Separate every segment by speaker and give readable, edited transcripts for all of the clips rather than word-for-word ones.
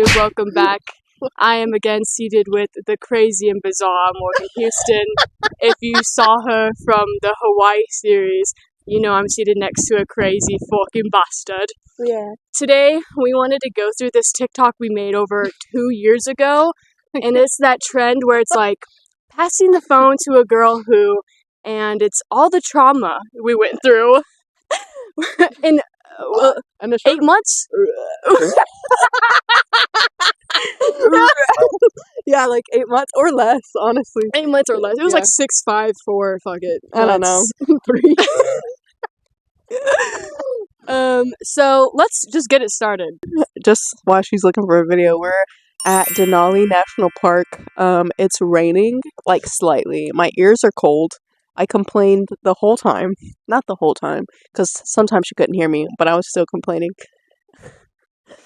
Speaker 1: Welcome back. I am again seated with the crazy and bizarre Morgan Houston. If you saw her from the Hawaii series, you know I'm seated next to a crazy fucking bastard.
Speaker 2: Yeah.
Speaker 1: Today, we wanted to go through this TikTok we made over 2 years ago, and it's that trend where it's like passing the phone to a girl who, and it's all the trauma we went through in 8 months.
Speaker 2: Yeah, like 8 months or less, honestly.
Speaker 1: 8 months or less. It was like 6, 5, 4, fuck it.
Speaker 2: I don't know.
Speaker 1: 3. So let's just get it started.
Speaker 2: Just while she's looking for a video, we're at Denali National Park. It's raining, like slightly. My ears are cold. I complained the whole time. Not the whole time, because sometimes she couldn't hear me, but I was still complaining.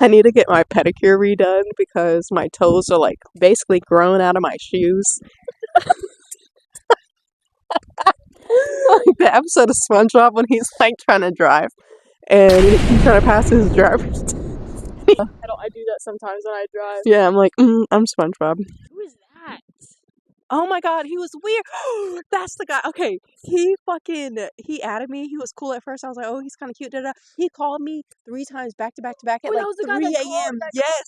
Speaker 2: I need to get my pedicure redone because my toes are like basically growing out of my shoes. Like the episode of SpongeBob when he's like trying to drive and he's trying to pass his driver's test.
Speaker 1: I do that sometimes when I drive.
Speaker 2: Yeah, I'm like, I'm SpongeBob.
Speaker 1: Who is that?
Speaker 2: Oh my god, he was weird. That's the guy. Okay, he added me. He was cool at first. I was like, oh, he's kind of cute. Da-da. He called me 3 times back to back to back at like 3 a.m. Yes.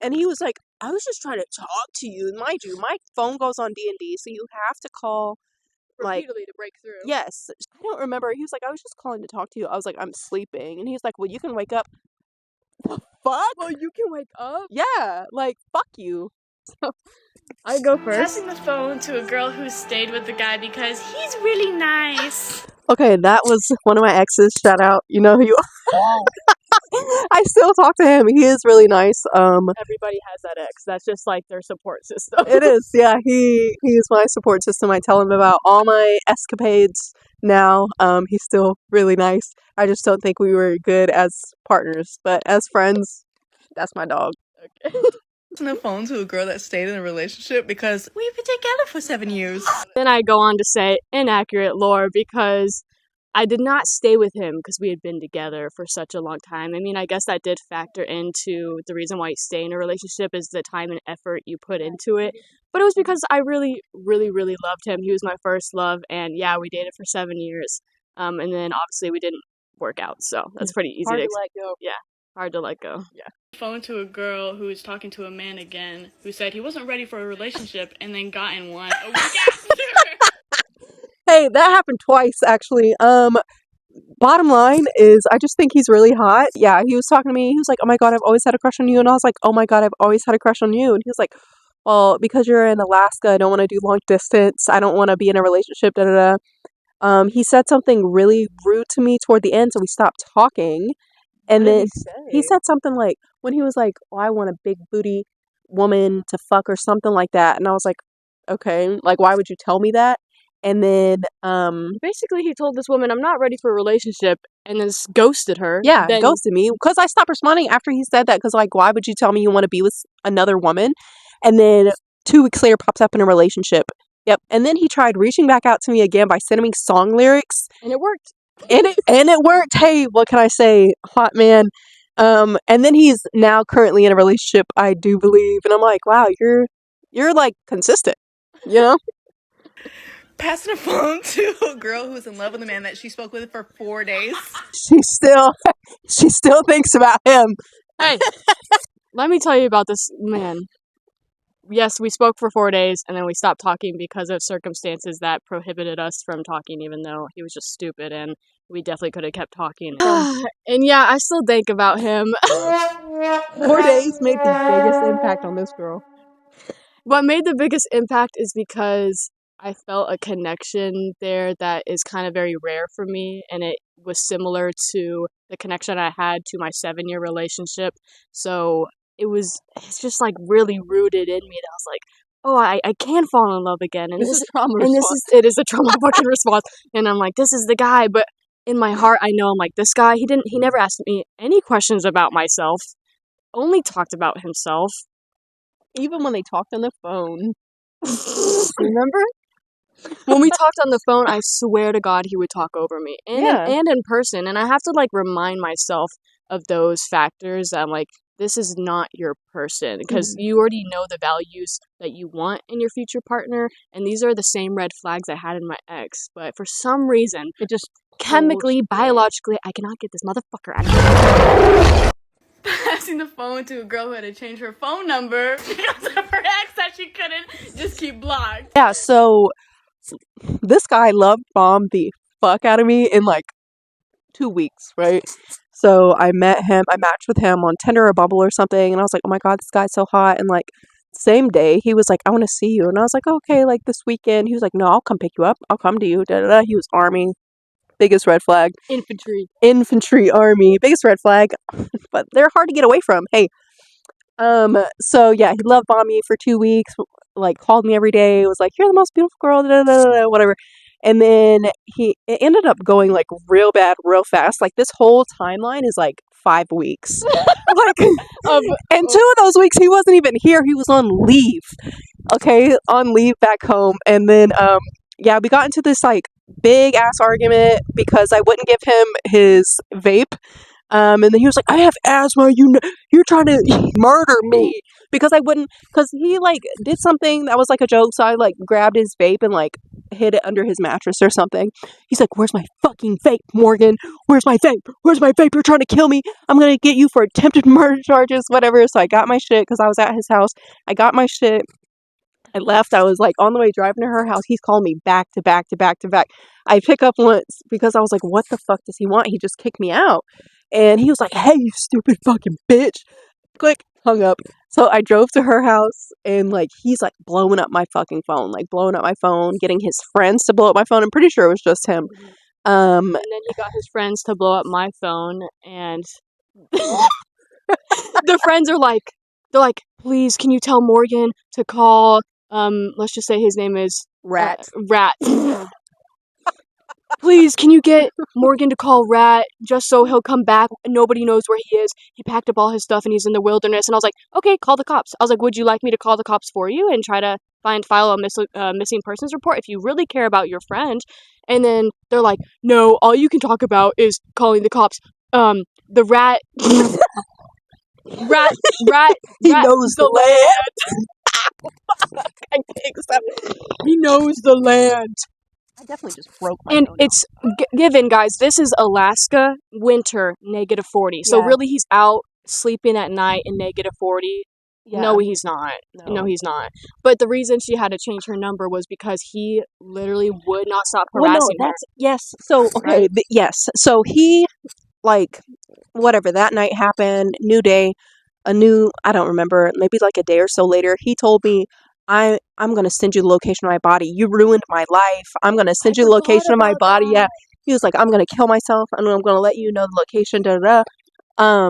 Speaker 2: And he was like, I was just trying to talk to you. And mind you, my phone goes on D&D, so you have to call
Speaker 1: repeatedly to break through.
Speaker 2: Yes. I don't remember. He was like, I was just calling to talk to you. I was like, I'm sleeping. And he was like, well, you can wake up. The fuck?
Speaker 1: Well, you can wake up?
Speaker 2: Yeah, like, fuck you.
Speaker 1: So, I go first.
Speaker 3: Passing the phone to a girl who stayed with the guy because he's really nice.
Speaker 2: Okay, that was one of my exes. Shout out. You know who you are. I still talk to him. He is really nice.
Speaker 1: Everybody has that ex. That's just like their support system.
Speaker 2: It is. Yeah, he's my support system. I tell him about all my escapades now. He's still really nice. I just don't think we were good as partners, but as friends, that's my dog.
Speaker 1: Okay.
Speaker 4: On the phone to a girl that stayed in a relationship because we've been together for 7 years.
Speaker 1: Then I go on to say inaccurate lore because I did not stay with him because we had been together for such a long time. I mean, I guess that did factor into the reason why you stay in a relationship is the time and effort you put into it. But it was because I really, really, really loved him. He was my first love, and yeah, we dated for 7 years. And then obviously we didn't work out, so that's pretty easy
Speaker 2: Hard to let go.
Speaker 1: Yeah, hard to let go.
Speaker 2: Yeah.
Speaker 3: Phone to a girl who was talking to a man again who said he wasn't ready for a relationship and then got in one a week after.
Speaker 2: Hey, that happened twice actually. Bottom line is I just think he's really hot. Yeah, he was talking to me. He was like, "Oh my god, I've always had a crush on you." And I was like, "Oh my god, I've always had a crush on you." And he was like, "Well, because you're in Alaska, I don't want to do long distance. I don't want to be in a relationship, da da da." He said something really rude to me toward the end, so we stopped talking. And then he said something like, when he was like, "Oh, I want a big booty woman to fuck," or something like that. And I was like, okay, like, why would you tell me that? And then,
Speaker 1: basically he told this woman, I'm not ready for a relationship, and then ghosted her.
Speaker 2: Yeah, ghosted me. Because I stopped responding after he said that, because, like, why would you tell me you want to be with another woman? And then 2 weeks later pops up in a relationship. Yep. And then he tried reaching back out to me again by sending me song lyrics.
Speaker 1: And it worked.
Speaker 2: And it worked. Hey, what can I say? Hot man. And then he's now currently in a relationship, I do believe. And I'm like, wow, you're like consistent, you know?
Speaker 4: Passing the phone to a girl who was in love with a man that she spoke with for 4 days.
Speaker 2: She still thinks about him.
Speaker 1: Hey, let me tell you about this man. Yes, we spoke for 4 days, and then we stopped talking because of circumstances that prohibited us from talking, even though he was just stupid, and we definitely could have kept talking. And yeah, I still think about him.
Speaker 2: 4 days made the biggest impact on this girl.
Speaker 1: What made the biggest impact is because I felt a connection there that is kind of very rare for me, and it was similar to the connection I had to my 7-year relationship. So it's just like really rooted in me that I was like, oh, I can fall in love again. And
Speaker 2: it is
Speaker 1: a trauma fucking response. And I'm like, this is the guy. But in my heart, I know I'm like, this guy, he never asked me any questions about myself. Only talked about himself.
Speaker 2: Even when they talked on the phone. Remember?
Speaker 1: When we talked on the phone, I swear to God, he would talk over me. And in person. And I have to like remind myself of those factors. I'm like, this is not your person, because you already know the values that you want in your future partner, and these are the same red flags I had in my ex. But for some reason,
Speaker 2: It just
Speaker 1: chemically, biologically, I cannot get this motherfucker out of here.
Speaker 3: Passing the phone to a girl who had to change her phone number because of her ex that she couldn't just keep blocked.
Speaker 2: Yeah, so this guy love bombed the fuck out of me in like 2 weeks, right? So I matched with him on Tinder or Bumble or something, and I was like, oh my god, this guy's so hot. And like, same day, he was like, I want to see you. And I was like, okay, like this weekend. He was like, no, I'll come pick you up. I'll come to you. Da, da, da. He was Army. Biggest red flag. Infantry Army. Biggest red flag. But they're hard to get away from. Hey. So yeah, he love bombed me for 2 weeks, like called me every day, was like, you're the most beautiful girl, da, da, da, da, whatever. And then it ended up going like real bad, real fast. Like this whole timeline is like 5 weeks. Like, and 2 of those weeks he wasn't even here. He was on leave. Okay, on leave back home. And then yeah, we got into this like big ass argument because I wouldn't give him his vape. And then he was like, I have asthma, you're trying to murder me. Because I wouldn't, because he, like, did something that was, like, a joke, so I, like, grabbed his vape and, like, hid it under his mattress or something. He's like, where's my fucking vape, Morgan? Where's my vape? Where's my vape? You're trying to kill me. I'm gonna get you for attempted murder charges, whatever. So I got my shit, because I was at his house. I got my shit. I left. I was like on the way driving to her house. He's calling me back to back to back to back. I pick up once because I was like, what the fuck does he want? He just kicked me out. And he was like, hey, you stupid fucking bitch. Click, hung up. So I drove to her house and like he's like blowing up my fucking phone, like blowing up my phone, getting his friends to blow up my phone. I'm pretty sure it was just him.
Speaker 1: And then he got his friends to blow up my phone, and the friends are like, they're like, please, can you tell Morgan to call, let's just say his name is
Speaker 2: Rat.
Speaker 1: Rat. Please, can you get Morgan to call Rat just so he'll come back? Nobody knows where he is. He packed up all his stuff and he's in the wilderness. And I was like, okay, call the cops. I was like, would you like me to call the cops for you and try to file a missing persons report if you really care about your friend? And then they're like, no, all you can talk about is calling the cops. The rat,
Speaker 2: He knows the land. I think so.
Speaker 1: He knows the land.
Speaker 2: I definitely just broke my
Speaker 1: And
Speaker 2: phone
Speaker 1: it's given, guys, this is Alaska, winter, -40. So
Speaker 2: Yeah.
Speaker 1: really he's out sleeping at night in -40.
Speaker 2: Yeah.
Speaker 1: No, he's not. No, he's not. But the reason she had to change her number was because he literally would not stop harassing her.
Speaker 2: Yes. So, okay,
Speaker 1: Right?
Speaker 2: yes. So he, like, whatever, that night happened, new day, I don't remember, maybe like a day or so later, he told me, I'm going to send you the location of my body. You ruined my life. I'm going to send you the location of my body. Yeah. He was like, I'm going to kill myself and I'm going to let you know the location, da da da.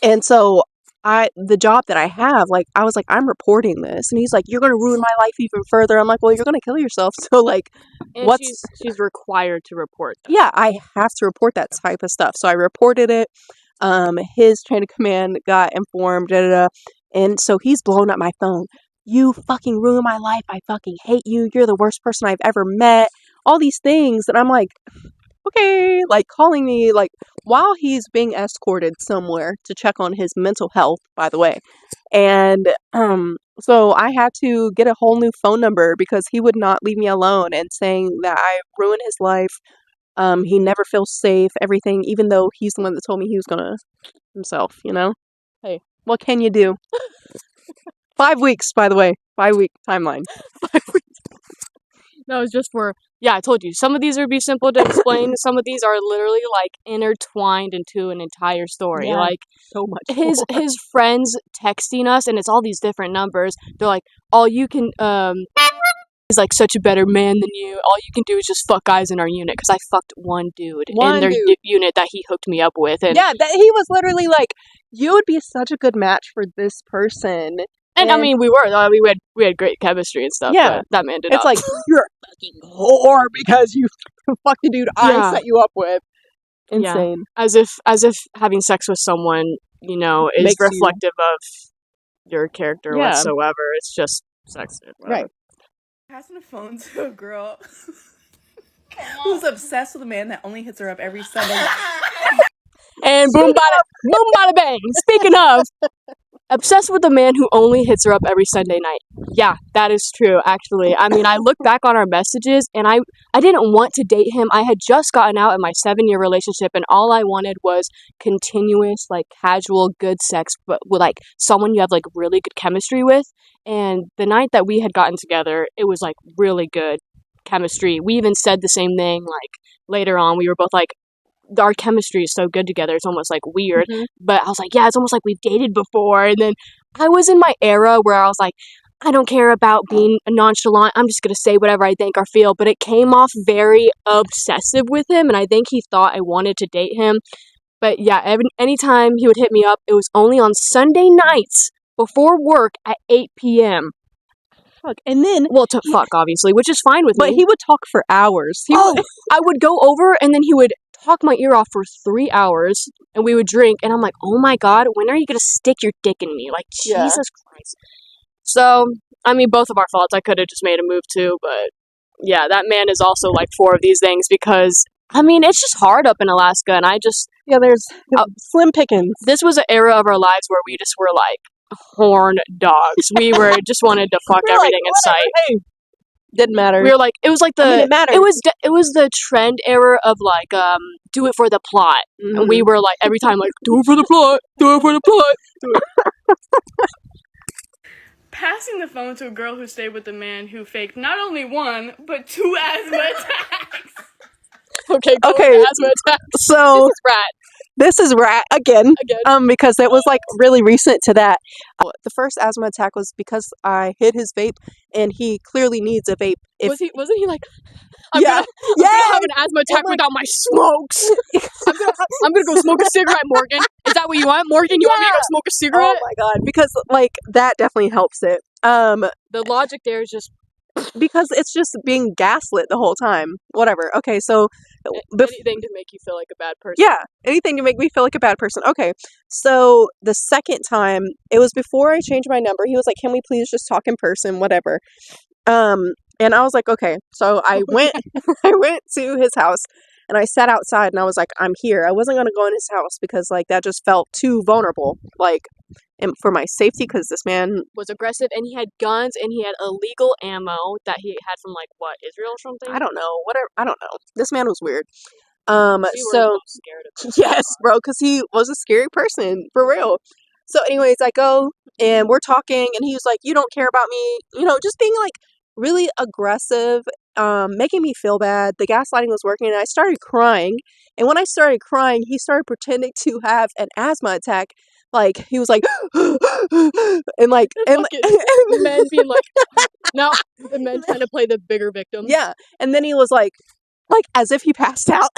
Speaker 2: And so the job that I have, like, I was like, I'm reporting this. And he's like, you're going to ruin my life even further. I'm like, well, you're going to kill yourself. So, like,
Speaker 1: And she's required to report that.
Speaker 2: yeah, I have to report that type of stuff. So I reported it. His chain of command got informed, da da da. And so he's blowing up my phone. You fucking ruined my life. I fucking hate you. You're the worst person I've ever met. All these things. And I'm like, okay, like calling me like while he's being escorted somewhere to check on his mental health, by the way. And so I had to get a whole new phone number because he would not leave me alone and saying that I ruined his life. He never feels safe, everything, even though he's the one that told me he was gonna himself, you know? Hey, what can you do? 5 weeks, by the way. 5-week timeline. 5 weeks.
Speaker 1: That was just for, yeah, I told you, some of these would be simple to explain. Some of these are literally like intertwined into an entire story.
Speaker 2: Yeah,
Speaker 1: like
Speaker 2: so much.
Speaker 1: his friends texting us, and it's all these different numbers. They're like, all you can is like such a better man than you. All you can do is just fuck guys in our unit, because I fucked one dude in their unit that he hooked me up with. And
Speaker 2: yeah, he was literally like, you would be such a good match for this person.
Speaker 1: And I mean, we had great chemistry and stuff.
Speaker 2: Yeah.
Speaker 1: But that man did
Speaker 2: It's
Speaker 1: not.
Speaker 2: like, you're a fucking whore because you fucked the dude I set you up with. Insane.
Speaker 1: Yeah. As if having sex with someone, you know, is
Speaker 2: Makes you-
Speaker 1: reflective of your character
Speaker 2: Yeah.
Speaker 1: whatsoever. It's just sex.
Speaker 2: Right.
Speaker 4: Passing a phone to a girl who's obsessed with a man that only hits her up every Sunday.
Speaker 1: And boom bada bang. Speaking of, obsessed with a man who only hits her up every Sunday night. Yeah, that is true, actually. I mean, I look back on our messages, and I didn't want to date him. I had just gotten out of my 7-year relationship, and all I wanted was continuous, like, casual, good sex, but with, like, someone you have, like, really good chemistry with. And the night that we had gotten together, it was, like, really good chemistry. We even said the same thing, like, later on. We were both like, our chemistry is so good together, it's almost like weird. But I was like, yeah, it's almost like we've dated before. And then I was in my era where I was like, I don't care about being nonchalant, I'm just gonna say whatever I think or feel. But it came off very obsessive with him, and I think he thought I wanted to date him. But yeah, anytime he would hit me up, it was only on Sunday nights before work at 8 p.m.
Speaker 2: Fuck. And then,
Speaker 1: Well, to fuck, obviously, which is fine with
Speaker 2: but
Speaker 1: me.
Speaker 2: he would talk for hours.
Speaker 1: I would go over, and then he would talk my ear off for 3 hours, and we would drink, and I'm like, oh my god, when are you gonna stick your dick in me? Like,
Speaker 2: Yeah.
Speaker 1: Jesus Christ. So, I mean, both of our faults. I could have just made a move too, but yeah, that man is also like 4 of these things because, I mean, it's just hard up in Alaska, and
Speaker 2: there's slim pickings.
Speaker 1: this was an era of our lives where we just were like horn dogs. We were just wanted to fuck
Speaker 2: We were like,
Speaker 1: everything in sight.
Speaker 2: Hey, didn't matter.
Speaker 1: We were like, it was like
Speaker 2: it mattered.
Speaker 1: it was the trend era of like, do it for the plot. And we were like, every time, like, do it for the plot, do it for the plot. Do it.
Speaker 3: Passing the phone to a girl who stayed with a man who faked not only 1, but 2 asthma attacks.
Speaker 1: Okay, go
Speaker 2: Okay,
Speaker 1: with asthma attack.
Speaker 2: So this is rat again. Because it was like really recent to that. The first asthma attack was because I hid his vape, and he clearly needs a vape.
Speaker 1: Wasn't he like, I'm
Speaker 2: Yeah.
Speaker 1: gonna have an asthma attack without my smokes. I'm gonna go smoke a cigarette, Morgan. Is that what you want, Morgan? You want me to go smoke a cigarette?
Speaker 2: Oh my god, because like that definitely helps it.
Speaker 1: The logic there is just
Speaker 2: because it's just being gaslit the whole time. Whatever. Okay, so
Speaker 1: anything to make you feel like a bad person.
Speaker 2: yeah, anything to make me feel like a bad person. Okay, so the second time, it was before I changed my number. He was like, "Can we please just talk in person?" Whatever. And I was like, "Okay." So I went, I went to his house, and I sat outside, and I was like, "I'm here." I wasn't gonna go in his house because like that just felt too vulnerable, like, and for my safety, because this man
Speaker 1: was aggressive, and he had guns, and he had illegal ammo that he had from like what, Israel or something.
Speaker 2: I don't know, whatever. I don't know. This man was weird.
Speaker 1: We were a little scared of him.
Speaker 2: Yes, bro, because he was a scary person, for real. So anyways, I go, and we're talking, and he was like, "You don't care about me," just being like really aggressive, making me feel bad. The gaslighting was working, and I started crying. And when I started crying, he started pretending to have an asthma attack. Like, he was like, and like, and
Speaker 1: the men being like, no, the men trying to play the bigger victim.
Speaker 2: Yeah, and then he was like as if he passed out.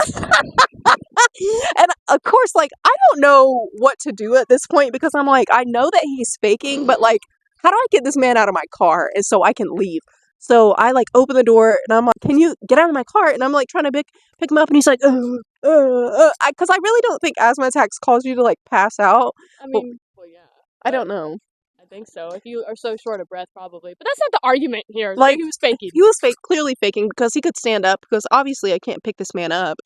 Speaker 2: And of course, like, I don't know what to do at this point, because I'm like, I know that he's faking, but like, how do I get this man out of my car and so I can leave? So I like open the door, and I'm like, "Can you get out of my car?" And I'm like trying to pick him up, and he's like, because I really don't think asthma attacks cause you to like pass out.
Speaker 1: I mean, well, yeah.
Speaker 2: I don't know.
Speaker 1: I think so. If you are so short of breath, probably. But that's not the argument here.
Speaker 2: Like,
Speaker 1: he was faking.
Speaker 2: He was clearly faking, because he could stand up, because obviously I can't pick this man up.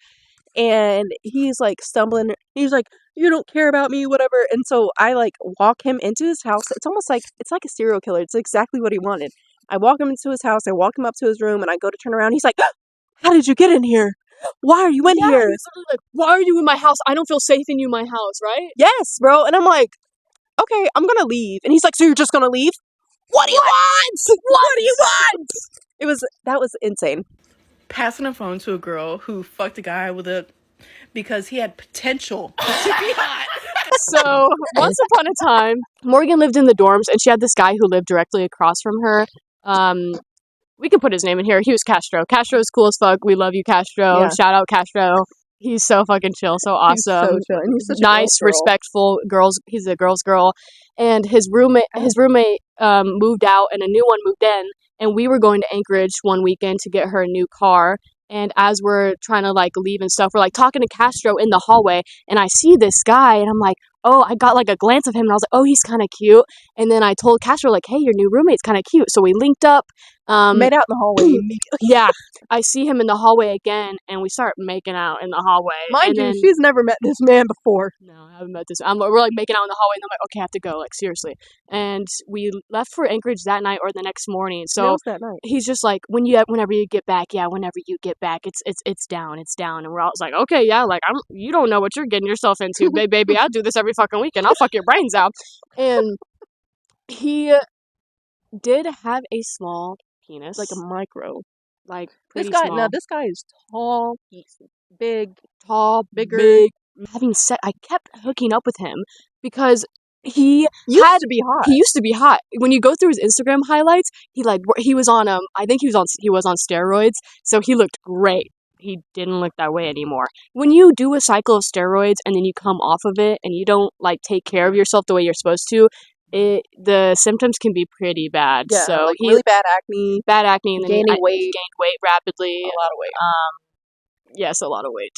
Speaker 2: And he's like stumbling. He's like, "You don't care about me," whatever. And so I like walk him into his house. It's almost like it's like a serial killer. It's exactly what he wanted. I walk him into his house. I walk him up to his room, and I go to turn around. He's like, "How did you get in here? Why are you in here?"
Speaker 1: He's literally like, "Why are you in my house? I don't feel safe in my house, right?"
Speaker 2: Yes, bro. And I'm like, "Okay, I'm gonna leave." And he's like, "So you're just gonna leave? What do you want? What do you want?" That was insane.
Speaker 4: Passing a phone to a girl who fucked a guy because he had potential to be hot.
Speaker 1: So, once upon a time, Morgan lived in the dorms, and she had this guy who lived directly across from her. We can put his name in here. He was Castro. Castro's cool as fuck. We love you, Castro.
Speaker 2: Yeah.
Speaker 1: Shout out, Castro. He's so fucking chill, so awesome.
Speaker 2: He's so chill. And he's such a
Speaker 1: nice,
Speaker 2: girl.
Speaker 1: respectful girls. He's a girl's girl, and his roommate moved out, and a new one moved in. And we were going to Anchorage one weekend to get her a new car. And as we're trying to like leave and stuff, we're like talking to Castro in the hallway, and I see this guy, and I'm like, oh, I got like a glance of him, and I was like, oh, he's kind of cute. And then I told Castro like, hey, your new roommate's kind of cute. So we linked up.
Speaker 2: Made out in the hallway immediately.
Speaker 1: Yeah, I see him in the hallway again, and we start making out in the hallway.
Speaker 2: Mind
Speaker 1: and
Speaker 2: you,
Speaker 1: then,
Speaker 2: she's never met this man before.
Speaker 1: no, I haven't met this. We're like making out in the hallway, and I'm like, okay, I have to go, like seriously. And we left for Anchorage that night or the next morning.
Speaker 2: That
Speaker 1: So
Speaker 2: was that night.
Speaker 1: he's just like, whenever you get back, whenever you get back, it's down, and we're all like, okay, yeah, like you don't know what you're getting yourself into, baby. I do this every fucking weekend. I'll fuck your brains out. And he did have a small penis,
Speaker 2: Like a micro.
Speaker 1: like
Speaker 2: This
Speaker 1: pretty
Speaker 2: guy,
Speaker 1: small.
Speaker 2: now this guy is tall, he's big,
Speaker 1: Tall,
Speaker 2: bigger.
Speaker 1: big. Having said, I kept hooking up with him because he
Speaker 2: used to be hot.
Speaker 1: he used to be hot. When you go through his Instagram highlights, he was on I think he was on steroids, so he looked great. He didn't look that way anymore. When you do a cycle of steroids and then you come off of it and you don't like take care of yourself the way you're supposed to, the symptoms can be pretty bad.
Speaker 2: Yeah,
Speaker 1: so
Speaker 2: like
Speaker 1: he
Speaker 2: really bad acne,
Speaker 1: and then
Speaker 2: gaining weight.
Speaker 1: gained weight rapidly.
Speaker 2: a lot of weight.
Speaker 1: Yes, a lot of weight.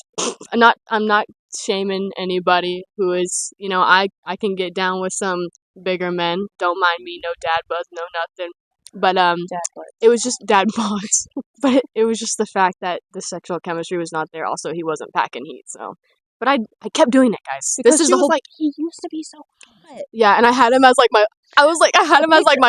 Speaker 1: I'm not shaming anybody who is, I can get down with some bigger men. Don't mind me, no dad bod, no nothing. But
Speaker 2: Dad bod.
Speaker 1: it was just dad bods. But it was just the fact that the sexual chemistry was not there. Also, he wasn't packing heat, so. But I kept doing it, guys.
Speaker 2: Because
Speaker 1: This is
Speaker 2: she
Speaker 1: the
Speaker 2: was
Speaker 1: whole
Speaker 2: like, he used to be so hot.
Speaker 1: yeah, and I had him as like my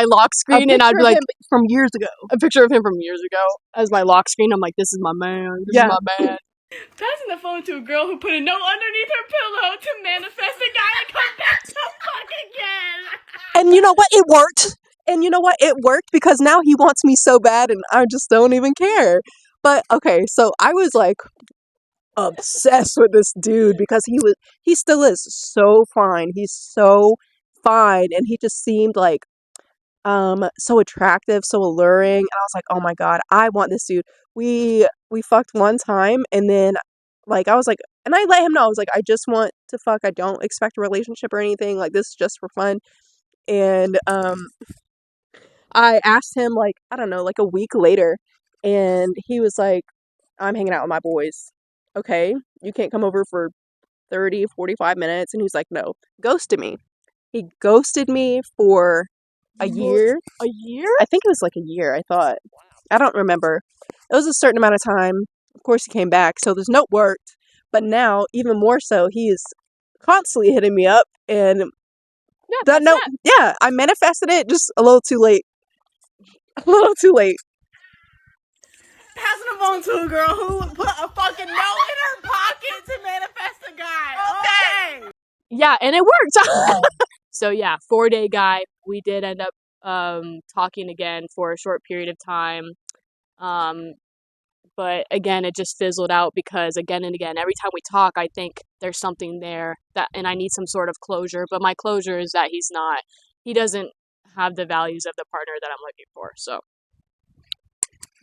Speaker 1: lock screen, and I'd be like
Speaker 2: from years ago.
Speaker 1: a picture of him from years ago as my lock screen. I'm like, this is my man. This is my man.
Speaker 3: Passing the phone to a girl who put a note underneath her pillow to manifest a guy to come back to fuck again.
Speaker 2: And you know what? It worked. And you know what? It worked because now he wants me so bad and I just don't even care. But okay, so I was like obsessed with this dude because he still is so fine. He's so fine and he just seemed like so attractive, so alluring. And I was like, "Oh my God, I want this dude." We fucked one time and then like I was like and I let him know. I was like, "I just want to fuck. I don't expect a relationship or anything. Like this is just for fun." And I asked him like, I don't know, like a week later and he was like, "I'm hanging out with my boys." Okay, you can't come over for 30, 45 minutes. And he's like, "No." Ghosted me. He ghosted me for a year.
Speaker 1: A year?
Speaker 2: I think it was like a year, I thought. I don't remember. It was a certain amount of time. Of course, he came back. So this note worked. But now, even more so, he is constantly hitting me up. And that note, yeah, I manifested it just a little too late. A little too late.
Speaker 4: Passing the phone to a girl who put a fucking note in her pocket to manifest a guy. Okay.
Speaker 1: Yeah, and it worked. So yeah, 4-day guy. We did end up talking again for a short period of time. But again, it just fizzled out because again and again, every time we talk, I think there's something there and I need some sort of closure. But my closure is that he doesn't have the values of the partner that I'm looking for. So,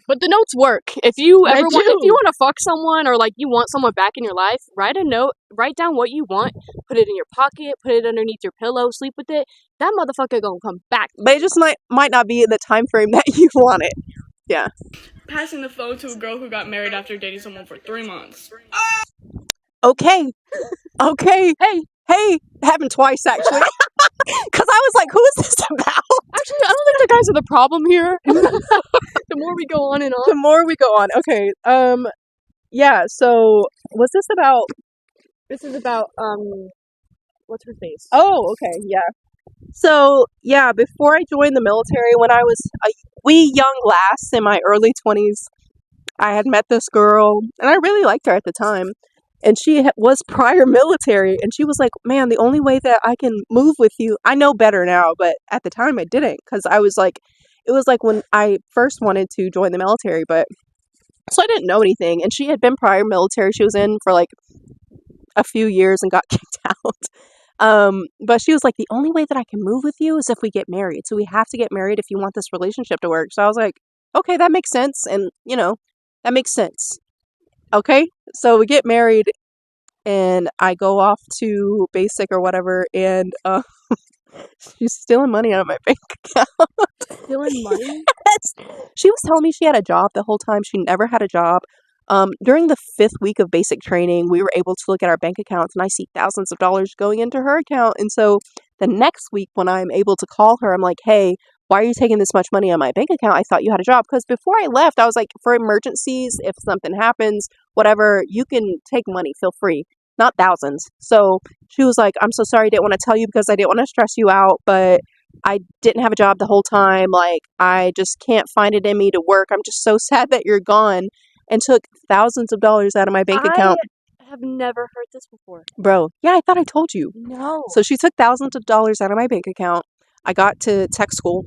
Speaker 1: but the notes work. If you want to fuck someone or like you want someone back in your life, write a note, write down what you want, put it in your pocket, put it underneath your pillow, sleep with it. That motherfucker gonna come back.
Speaker 2: But it just might not be in the time frame that you want it. Yeah.
Speaker 3: Passing the phone to a girl who got married after dating someone for 3 months.
Speaker 2: Okay. Okay. Hey. Happened twice, actually. Because I was like, who is this about?
Speaker 1: Actually, I don't think the guys are the problem here. The more we go on and on.
Speaker 2: The more we go on. Okay. Yeah, so was this about...
Speaker 1: This is about, what's her face?
Speaker 2: Oh, okay, yeah. So, yeah, before I joined the military, when I was a wee young lass in my early 20s, I had met this girl, and I really liked her at the time. And she was prior military, and she was like, "Man, the only way that I can move with you," I know better now, but at the time I didn't, because I was like, it was like when I first wanted to join the military, but, so I didn't know anything, and she had been prior military, she was in for like a few years and got kicked out. But she was like, "The only way that I can move with you is if we get married, so we have to get married if you want this relationship to work." So I was like, okay, that makes sense, and, that makes sense. Okay, so we get married, and I go off to basic or whatever, and she's stealing money out of my bank account.
Speaker 1: Stealing money?
Speaker 2: She was telling me she had a job the whole time. She never had a job. During the 5th week of basic training, we were able to look at our bank accounts, and I see thousands of dollars going into her account. And so the next week, when I'm able to call her, I'm like, "Hey, why are you taking this much money on my bank account? I thought you had a job. Because before I left, I was like, for emergencies, if something happens, whatever, you can take money, feel free, not thousands. So she was like, I'm so sorry, I didn't want to tell you because I didn't want to stress you out, but I didn't have a job the whole time. Like, I just can't find it in me to work. I'm just so sad that you're gone, and took thousands of dollars out of my bank account.
Speaker 1: I have never heard this before.
Speaker 2: Bro, yeah, I thought I told you.
Speaker 1: No.
Speaker 2: So she took thousands of dollars out of my bank account. I got to tech school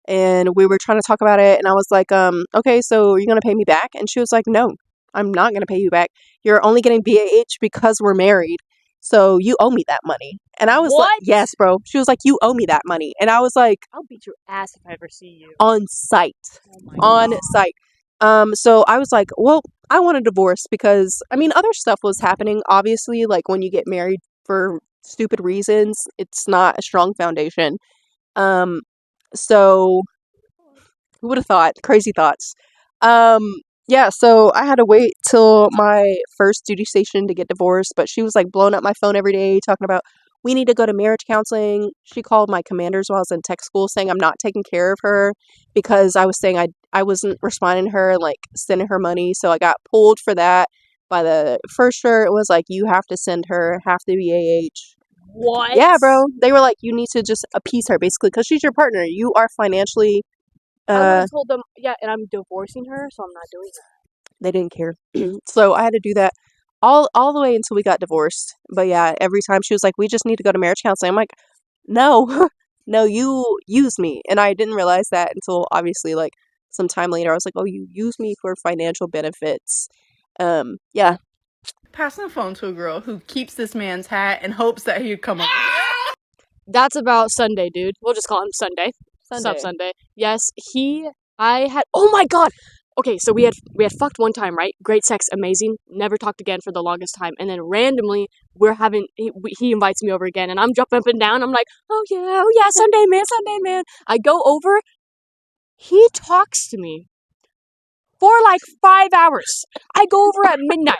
Speaker 2: and we were trying to talk about it, and I was like, okay, so you're gonna pay me back? And she was like, no, I'm not gonna pay you back. You're only getting BAH because we're married, so you owe me that money. And I was like,
Speaker 1: What?
Speaker 2: yes, bro. She was like, you owe me that money. And I was like,
Speaker 1: I'll beat your ass if I ever see you.
Speaker 2: on site.
Speaker 1: Oh my
Speaker 2: On
Speaker 1: God.
Speaker 2: site. So I was like, well, I want a divorce because, I mean, other stuff was happening. Obviously, like when you get married for stupid reasons, it's not a strong foundation. So who would have thought? Crazy thoughts. Yeah, so I had to wait till my first duty station to get divorced, but she was like blowing up my phone every day talking about we need to go to marriage counseling. She called my commanders while I was in tech school saying I'm not taking care of her because I was saying I wasn't responding to her and like sending her money. So I got pulled for that by the first shirt. It was like, you have to send her half the BAH.
Speaker 1: What?
Speaker 2: Yeah, bro. They were like, you need to just appease her basically because she's your partner. You are financially.
Speaker 1: I would have told them, yeah, and I'm divorcing her, so I'm not doing that.
Speaker 2: They didn't care. So I had to do that all the way until we got divorced. But yeah, every time she was like, we just need to go to marriage counseling. I'm like, no, no, you used me. And I didn't realize that until obviously like some time later. I was like, oh, you used me for financial benefits. Yeah.
Speaker 4: Passing the phone to a girl who keeps this man's hat and hopes that he'd come over.
Speaker 1: That's about Sunday, dude. We'll just call him Sunday. Sup, Sunday. Yes, oh my God! Okay, so we had fucked one time, right? Great sex, amazing. Never talked again for the longest time. And then randomly, he invites me over again, and I'm jumping up and down. I'm like, oh yeah, Sunday man, Sunday man. I go over. He talks to me for like 5 hours. I go over at midnight.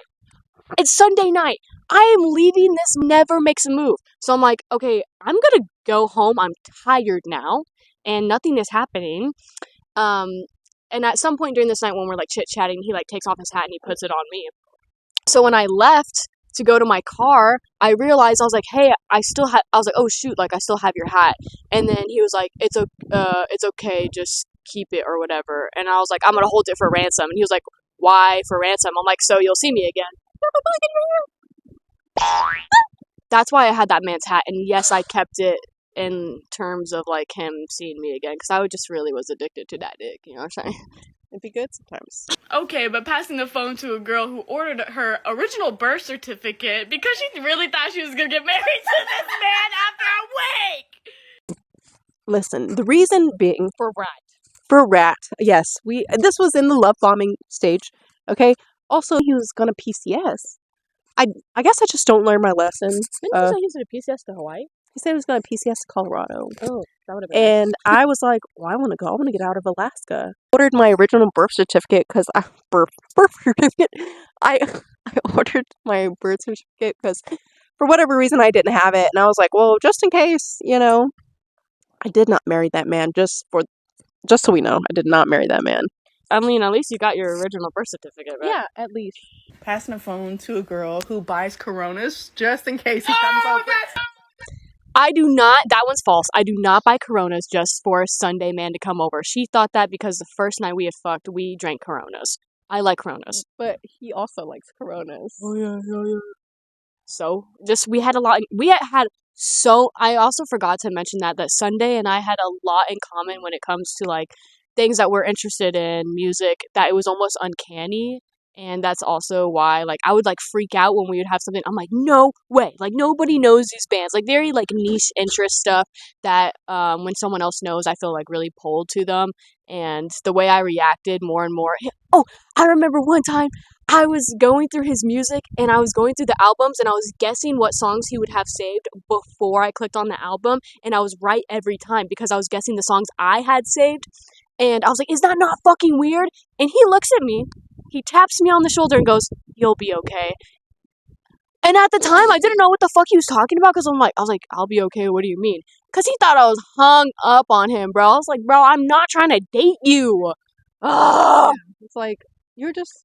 Speaker 1: It's Sunday night. I am leaving, this never makes a move. So I'm like, okay, I'm gonna go home. I'm tired now, and nothing is happening. And at some point during this night when we're like chit-chatting, he like takes off his hat and he puts it on me. So when I left to go to my car, I realized, I was like, hey, I was like, oh shoot, like I still have your hat. And then he was like, it's okay, just keep it or whatever. And I was like, I'm gonna hold it for ransom. And he was like, why for ransom? I'm like, so you'll see me again. That's why I had that man's hat, and yes, I kept it in terms of like him seeing me again, because I just really was addicted to that dick, you know what I'm saying?
Speaker 2: It'd be good sometimes.
Speaker 3: Okay, but passing the phone to a girl who ordered her original birth certificate because she really thought she was gonna get married to this man after a week.
Speaker 2: Listen, the reason being
Speaker 1: For rat.
Speaker 2: Yes, this was in the love bombing stage. Okay. Also, he was gonna PCS. I guess I just don't learn my lesson.
Speaker 1: Didn't you say he was at a PCS to Hawaii?
Speaker 2: He said he was going to PCS to Colorado.
Speaker 1: Oh, that would have been
Speaker 2: And I was like, well, I want to go. I want to get out of Alaska. Ordered my original birth certificate because birth certificate. I ordered my birth certificate because for whatever reason I didn't have it, and I was like, well, just in case, I did not marry that man. Just so we know, I did not marry that man.
Speaker 1: I mean, at least you got your original birth certificate, right?
Speaker 2: Yeah, at least.
Speaker 4: Passing a phone to a girl who buys Coronas just in case he comes over.
Speaker 1: I do not, that one's false. I do not buy Coronas just for a Sunday man to come over. She thought that because the first night we had fucked, we drank Coronas. I like Coronas.
Speaker 2: But he also likes Coronas.
Speaker 1: Oh, yeah. So, I also forgot to mention that Sunday and I had a lot in common when it comes to, like, things that we're interested in, music, that it was almost uncanny. And that's also why, like, I would, like, freak out when we would have something. I'm like, no way. Like, nobody knows these bands. Like, very, like, niche interest stuff that when someone else knows, I feel, like, really pulled to them. And the way I reacted more and more. Oh, I remember one time I was going through his music and I was going through the albums and I was guessing what songs he would have saved before I clicked on the album. And I was right every time because I was guessing the songs I had saved. And I was like, is that not fucking weird? And he looks at me. He taps me on the shoulder and goes, you'll be okay. And at the time, I didn't know what the fuck he was talking about because I was like, I'll be okay, what do you mean? Because he thought I was hung up on him, bro. I was like, bro, I'm not trying to date you. Ugh.
Speaker 2: It's like you're just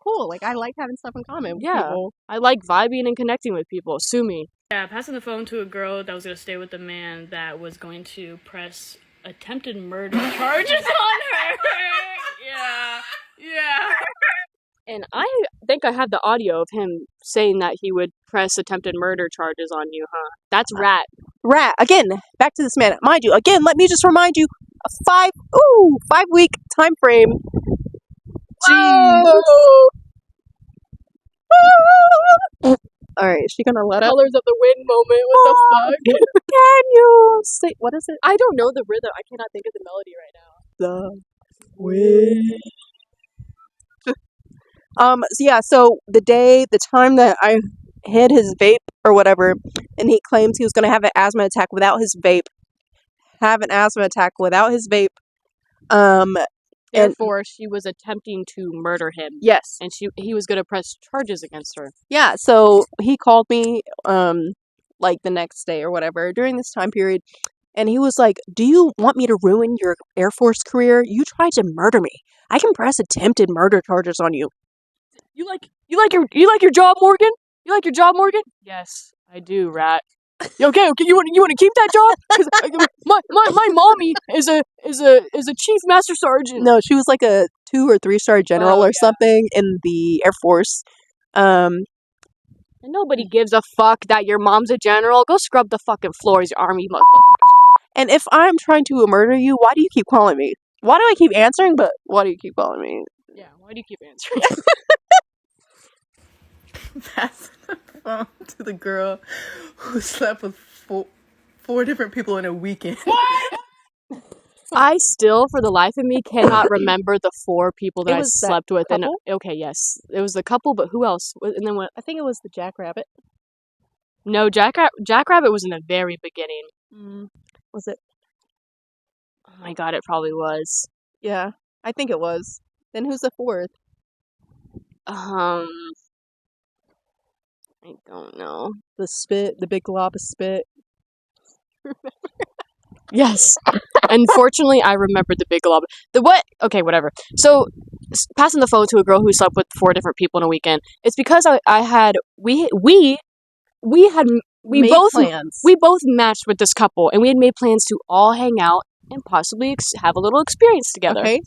Speaker 2: cool. Like I like having stuff in common with
Speaker 1: Yeah.
Speaker 2: people.
Speaker 1: I like vibing and connecting with people. Sue me.
Speaker 3: Yeah, passing the phone to a girl that was going to stay with a man that was going to press attempted murder charges on her. Yeah.
Speaker 1: And I think I have the audio of him saying that he would press attempted murder charges on you, huh? That's rat.
Speaker 2: Rat, again, back to this man. Mind you, again, let me just remind you, a 5-week time frame. Jeez. Alright, is she gonna let up?
Speaker 1: Colors of the wind moment. What the fuck?
Speaker 2: Can you say, what is it?
Speaker 1: I don't know the rhythm. I cannot think of the melody right now.
Speaker 2: The wind. So the time that I hid his vape or whatever, and he claims he was gonna have an asthma attack without his vape.
Speaker 1: Therefore, she was attempting to murder him.
Speaker 2: Yes.
Speaker 1: And he was going to press charges against her.
Speaker 2: Yeah, so he called me like the next day or whatever during this time period, and he was like, "Do you want me to ruin your Air Force career? You tried to murder me. I can press attempted murder charges on you."
Speaker 1: You like your job, Morgan? You like your job, Morgan? Yes, I do, rat. Okay. You want to keep that job? 'Cause my mommy is a chief master sergeant.
Speaker 2: No, she was like a 2 or 3-star general
Speaker 1: Oh,
Speaker 2: or
Speaker 1: yeah.
Speaker 2: something in the Air Force.
Speaker 1: And nobody gives a fuck that your mom's a general. Go scrub the fucking floors, you army motherfucker.
Speaker 2: And if I'm trying to murder you, why do you keep calling me? Why do I keep answering? But why do you keep calling me?
Speaker 1: Yeah, why do you keep answering?
Speaker 4: Passing the phone to the girl who slept with four different people in a weekend.
Speaker 1: I still, for the life of me, cannot remember the 4 people that
Speaker 2: It
Speaker 1: I
Speaker 2: was that
Speaker 1: slept with. And
Speaker 2: couple?
Speaker 1: okay, yes, it was the couple, but who else? And then what?
Speaker 2: I think it was the Jackrabbit.
Speaker 1: No, Jackrabbit was in the very beginning.
Speaker 2: Was it?
Speaker 1: Oh my god, it probably was.
Speaker 2: Yeah, I think it was. Then who's the 4th?
Speaker 1: I don't know.
Speaker 2: The big glob of spit.
Speaker 1: Yes. Unfortunately, I remembered the big glob. The what? Okay, whatever. So, passing the phone to a girl who slept with 4 different people in a weekend. It's because we
Speaker 2: Made
Speaker 1: both
Speaker 2: plans.
Speaker 1: we both matched with this couple, and we had made plans to all hang out and possibly have a little experience together.
Speaker 2: Okay,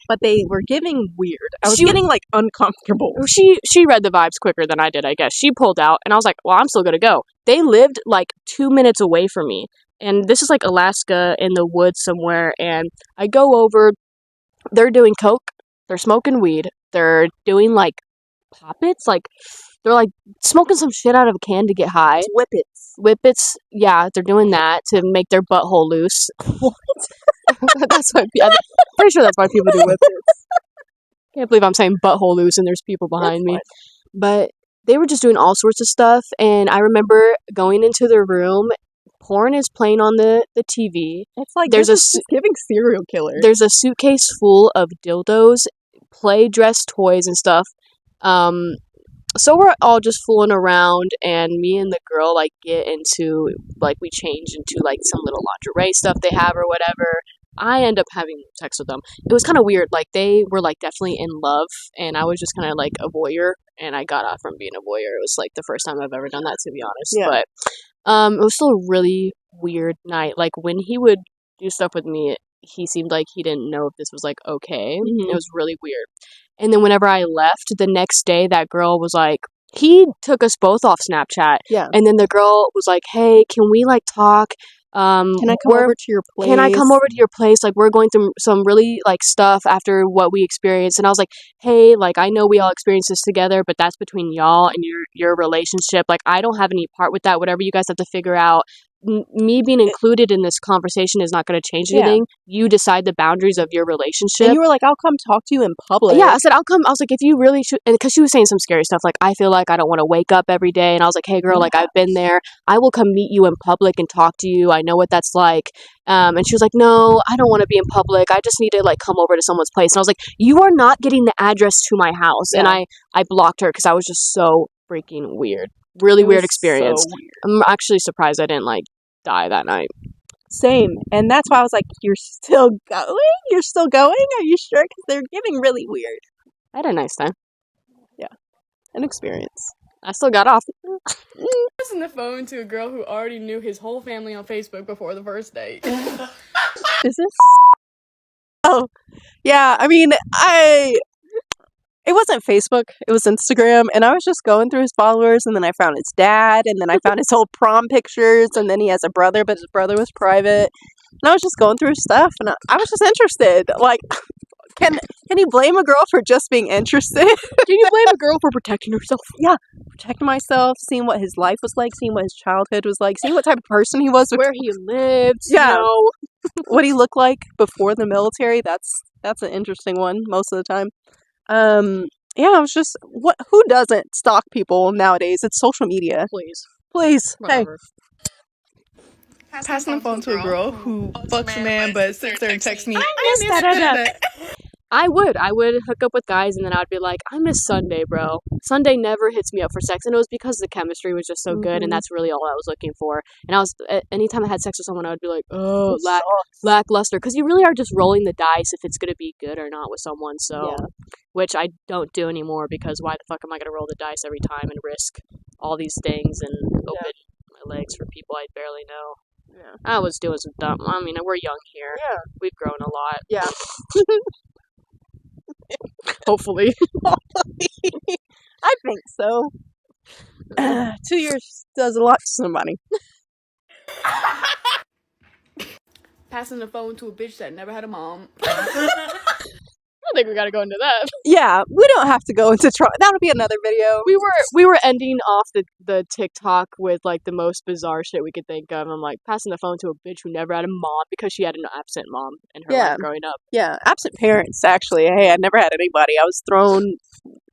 Speaker 2: but they were giving weird. I was
Speaker 1: She-
Speaker 2: getting like uncomfortable.
Speaker 1: She read the vibes quicker than I did, I guess. She pulled out, and I was like, well, I'm still gonna go. They lived like 2 minutes away from me, and this is like Alaska in the woods somewhere, and I go over, they're doing coke, they're smoking weed, they're doing like poppets, like they're like smoking some shit out of a can to get high. Whippets, yeah, they're doing that to make their butthole loose. What? That's why, I'm pretty sure that's why people do whippets. Can't believe I'm saying butthole loose and there's people behind me. But they were just doing all sorts of stuff, and I remember going into their room, porn is playing on the TV.
Speaker 2: It's like
Speaker 1: There's
Speaker 2: this is just giving serial killer.
Speaker 1: There's a suitcase full of dildos, play dress toys and stuff. So we're all just fooling around, and me and the girl like get into like we change into like some little lingerie stuff they have or whatever. I end up having sex with them. It was kind of weird. Like they were like definitely in love, and I was just kind of like a voyeur, and I got off from being a voyeur. It was like the first time I've ever done that, to be honest.
Speaker 2: Yeah.
Speaker 1: But it was still a really weird night. Like when he would do stuff with me, he seemed like he didn't know if this was like okay.
Speaker 2: Mhm.
Speaker 1: It was really weird. And then whenever I left the next day, that girl was like, he took us both off Snapchat.
Speaker 2: Yeah.
Speaker 1: And then the girl was like, hey, can we like talk?
Speaker 2: Can I come over to your place?
Speaker 1: Can I come over to your place? Like, we're going through some really, like, stuff after what we experienced. And I was like, hey, like, I know we all experienced this together, but that's between y'all and your relationship. Like, I don't have any part with that. Whatever you guys have to figure out. Me being included in this conversation is not going to change anything. You decide the boundaries of your relationship.
Speaker 2: And you were like, I'll come talk to you in public.
Speaker 1: Yeah, I said, I'll come. I was like, if you really should, and because she was saying some scary stuff, like, I feel like I don't want to wake up every day. And I was like, hey, girl, like, I've been there. I will come meet you in public and talk to you. I know what that's like. And she was like, no, I don't want to be in public. I just need to, like, come over to someone's place. And I was like, you are not getting the address to my house.
Speaker 2: Yeah.
Speaker 1: And I blocked her because I was just so freaking weird. Really
Speaker 2: It
Speaker 1: weird
Speaker 2: was
Speaker 1: experience.
Speaker 2: so weird.
Speaker 1: I'm actually surprised I didn't, like, die that night.
Speaker 2: Same. And that's why I was like, you're still going? You're still going? Are you sure? Because they're getting really weird.
Speaker 1: I had a nice time.
Speaker 2: An experience.
Speaker 1: I still got off.
Speaker 3: Passing the phone to a girl who already knew his whole family on Facebook before the first date.
Speaker 2: Is this? Oh, yeah. I mean, it wasn't Facebook. It was Instagram, and I was just going through his followers, and then I found his dad, and then I found his old prom pictures, and then he has a brother, but his brother was private. And I was just going through his stuff, and I was just interested. Like, can you blame a girl for just being interested?
Speaker 1: Can you blame a girl for protecting herself?
Speaker 2: Yeah, protecting myself, seeing what his life was like, seeing what his childhood was like, seeing what type of person he was,
Speaker 1: Where he lived,
Speaker 2: Yeah.
Speaker 1: you know.
Speaker 2: what he looked like before the military. That's an interesting one most of the time. Yeah, I was just who doesn't stalk people nowadays? It's social media. Please. Hey.
Speaker 1: Whatever.
Speaker 4: Passing the phone to a girl who fucks a man but sits there and texts me.
Speaker 1: I miss that. I would hook up with guys, and then I'd be like, I miss Sunday, bro. Sunday never hits me up for sex, and it was because the chemistry was just so good, and that's really all I was looking for. And I was, anytime I had sex with someone, I would be like, oh, lackluster, because you really are just rolling the dice if it's gonna be good or not with someone. So, which I don't do anymore, because why the fuck am I gonna roll the dice every time and risk all these things and open my legs for people I barely know?
Speaker 2: Yeah.
Speaker 1: I was doing some dumb. I mean, we're young here.
Speaker 2: Yeah.
Speaker 1: We've grown a lot.
Speaker 2: Yeah.
Speaker 1: Hopefully.
Speaker 2: I think so. 2 years does a lot to somebody.
Speaker 3: Passing the phone to a bitch that never had a mom.
Speaker 1: I don't think we gotta go into that.
Speaker 2: Yeah, we don't have to go into that'll be another video.
Speaker 1: We were ending off the TikTok with like the most bizarre shit we could think of. I'm like, passing the phone to a bitch who never had a mom because she had an absent mom in her life growing up.
Speaker 2: Yeah, absent parents, actually. Hey, I never had anybody. I was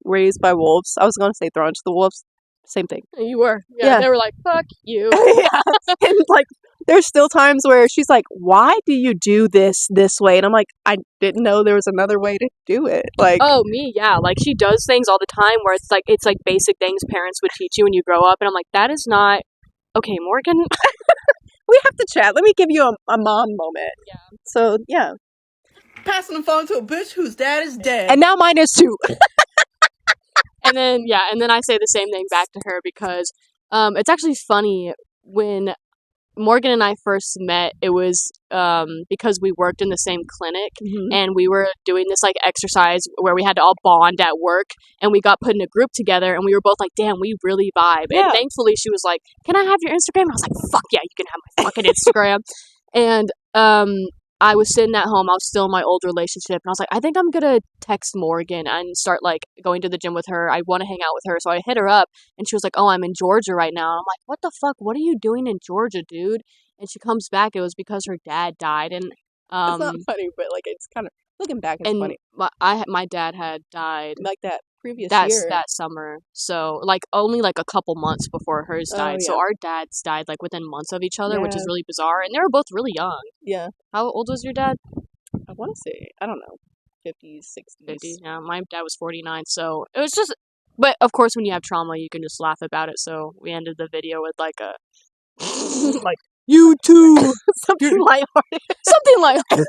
Speaker 2: raised by wolves. I was going to say thrown to the wolves. Same thing.
Speaker 1: You were.
Speaker 2: Yeah.
Speaker 1: They were like, fuck you.
Speaker 2: Yeah. And like, there's still times where she's like, why do you do this way? And I'm like, I didn't know there was another way to do it. Like,
Speaker 1: oh, me, yeah. Like, she does things all the time where it's like basic things parents would teach you when you grow up. And I'm like, that is not... Okay, Morgan.
Speaker 2: We have to chat. Let me give you a mom moment.
Speaker 1: Yeah.
Speaker 2: So, yeah.
Speaker 4: Passing the phone to a bitch whose dad is dead.
Speaker 2: And now mine is too.
Speaker 1: And then I say the same thing back to her because it's actually funny when Morgan and I first met. It was because we worked in the same clinic, and we were doing this like exercise where we had to all bond at work, and we got put in a group together, and we were both like, damn, we really vibe.
Speaker 2: Yeah.
Speaker 1: And thankfully she was like, can I have your Instagram? And I was like, fuck yeah, you can have my fucking Instagram. And I was sitting at home. I was still in my old relationship, and I was like, I think I'm gonna text Morgan and start like going to the gym with her. I want to hang out with her, so I hit her up, and she was like, "Oh, I'm in Georgia right now." And I'm like, "What the fuck? What are you doing in Georgia, dude?" And she comes back. It was because her dad died, and
Speaker 2: It's not funny, but like it's kind of looking back. It's funny.
Speaker 1: My dad had died
Speaker 2: Like that previous year.
Speaker 1: that summer, so like only like a couple months before hers died.
Speaker 2: yeah.
Speaker 1: So our dads died like within months of each other, which is
Speaker 2: Yeah.
Speaker 1: really bizarre. And they were both really young.
Speaker 2: Yeah.
Speaker 1: How old was your dad?
Speaker 2: I want to say, I don't know, 50s, 60s.
Speaker 1: 50. Yeah, my dad was 49, so it was just... But, of course, when you have trauma, you can just laugh about it, so we ended the video with, like, a... like, you too!
Speaker 2: Something lighthearted.
Speaker 1: Something lighthearted.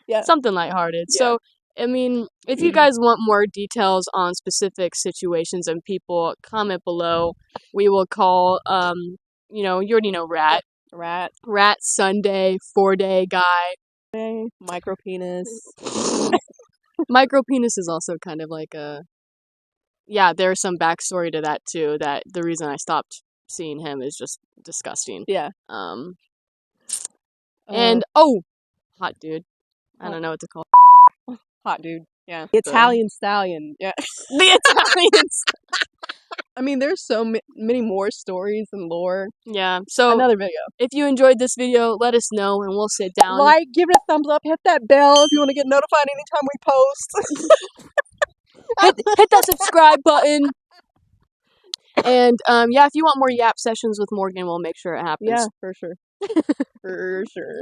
Speaker 2: Yeah.
Speaker 1: Something lighthearted.
Speaker 2: Yeah.
Speaker 1: So, I mean, if you guys want more details on specific situations and people, comment below. We will call, you already know Rat. Rat Sunday, 4-day guy.
Speaker 2: Micro penis.
Speaker 1: Micro penis is also kind of like a... Yeah, there's some backstory to that, too, that the reason I stopped seeing him is just disgusting.
Speaker 2: Yeah.
Speaker 1: And, hot dude. I don't know what to call
Speaker 2: Hot dude. Yeah. The Italian stallion. Yeah.
Speaker 1: the Italians.
Speaker 2: I mean, there's so many more stories and lore.
Speaker 1: Yeah, so
Speaker 2: Another video.
Speaker 1: if you enjoyed this video, let us know and we'll sit down.
Speaker 2: Like, give it a thumbs up, hit that bell if you want to get notified anytime we post.
Speaker 1: hit that subscribe button. And if you want more yap sessions with Morgan, we'll make sure it happens.
Speaker 2: Yeah, for sure. For sure.